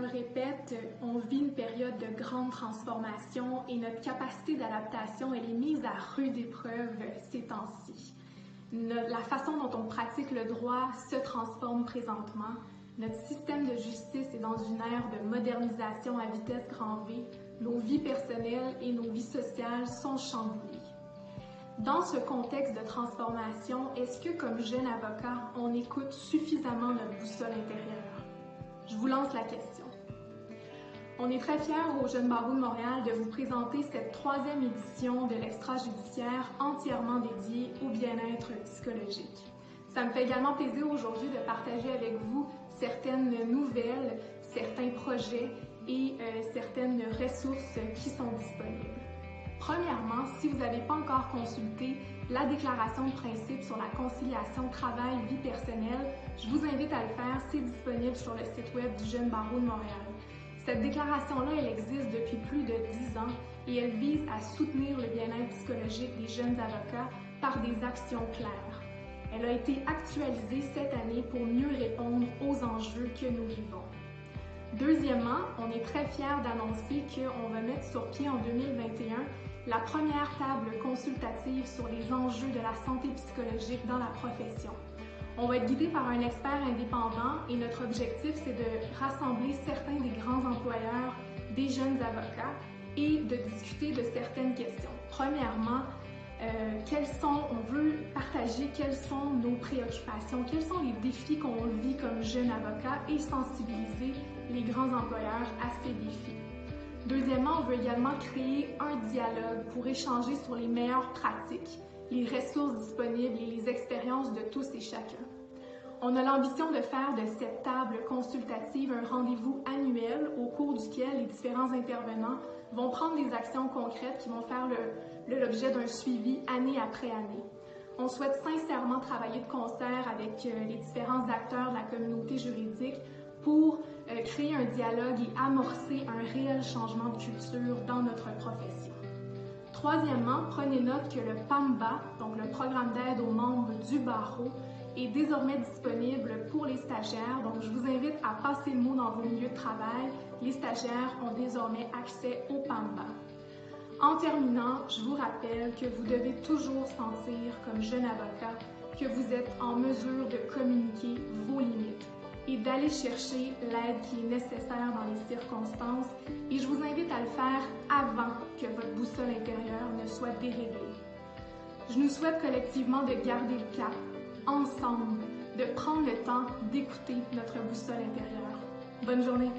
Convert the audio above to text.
le répète, on vit une période de grande transformation et notre capacité d'adaptation elle est mise à rude épreuve ces temps-ci. La façon dont on pratique le droit se transforme présentement. Notre système de justice est dans une ère de modernisation à vitesse grand V. Nos vies personnelles et nos vies sociales sont chamboulées. Dans ce contexte de transformation, est-ce que comme jeune avocat, on écoute suffisamment notre boussole intérieure? Je vous lance la question. On est très fiers au Jeune Barreau de Montréal de vous présenter cette 3e édition de l'extrajudiciaire entièrement dédiée au bien-être psychologique. Ça me fait également plaisir aujourd'hui de partager avec vous certaines nouvelles, certains projets et certaines ressources qui sont disponibles. Premièrement, si vous n'avez pas encore consulté la déclaration de principe sur la conciliation travail-vie personnelle, je vous invite à le faire. C'est disponible sur le site web du Jeune Barreau de Montréal. Cette déclaration-là, elle existe depuis plus de 10 ans et elle vise à soutenir le bien-être psychologique des jeunes avocats par des actions claires. Elle a été actualisée cette année pour mieux répondre aux enjeux que nous vivons. Deuxièmement, on est très fiers d'annoncer qu'on va mettre sur pied en 2021 la première table consultative sur les enjeux de la santé psychologique dans la profession. On va être guidé par un expert indépendant et notre objectif, c'est de rassembler certains des grands employeurs des jeunes avocats et de discuter de certaines questions. Premièrement, on veut partager quelles sont nos préoccupations, quels sont les défis qu'on vit comme jeunes avocats et sensibiliser les grands employeurs à ces défis. Deuxièmement, on veut également créer un dialogue pour échanger sur les meilleures pratiques, les ressources disponibles et les expériences de tous et chacun. On a l'ambition de faire de cette table consultative un rendez-vous annuel au cours duquel les différents intervenants vont prendre des actions concrètes qui vont faire l'objet d'un suivi année après année. On souhaite sincèrement travailler de concert avec les différents acteurs de la communauté juridique pour créer un dialogue et amorcer un réel changement de culture dans notre profession. Troisièmement, prenez note que le PAMBA, donc le programme d'aide aux membres du barreau, est désormais disponible pour les stagiaires. Donc, je vous invite à passer le mot dans vos milieux de travail. Les stagiaires ont désormais accès au PAMBA. En terminant, je vous rappelle que vous devez toujours sentir, comme jeune avocat, que vous êtes en mesure de communiquer vos limites et d'aller chercher l'aide qui est nécessaire dans les circonstances. Et je vous invite à le faire avant que votre boussole intérieure ne soit déréglée. Je nous souhaite collectivement de garder le cap, ensemble, de prendre le temps d'écouter notre boussole intérieure. Bonne journée!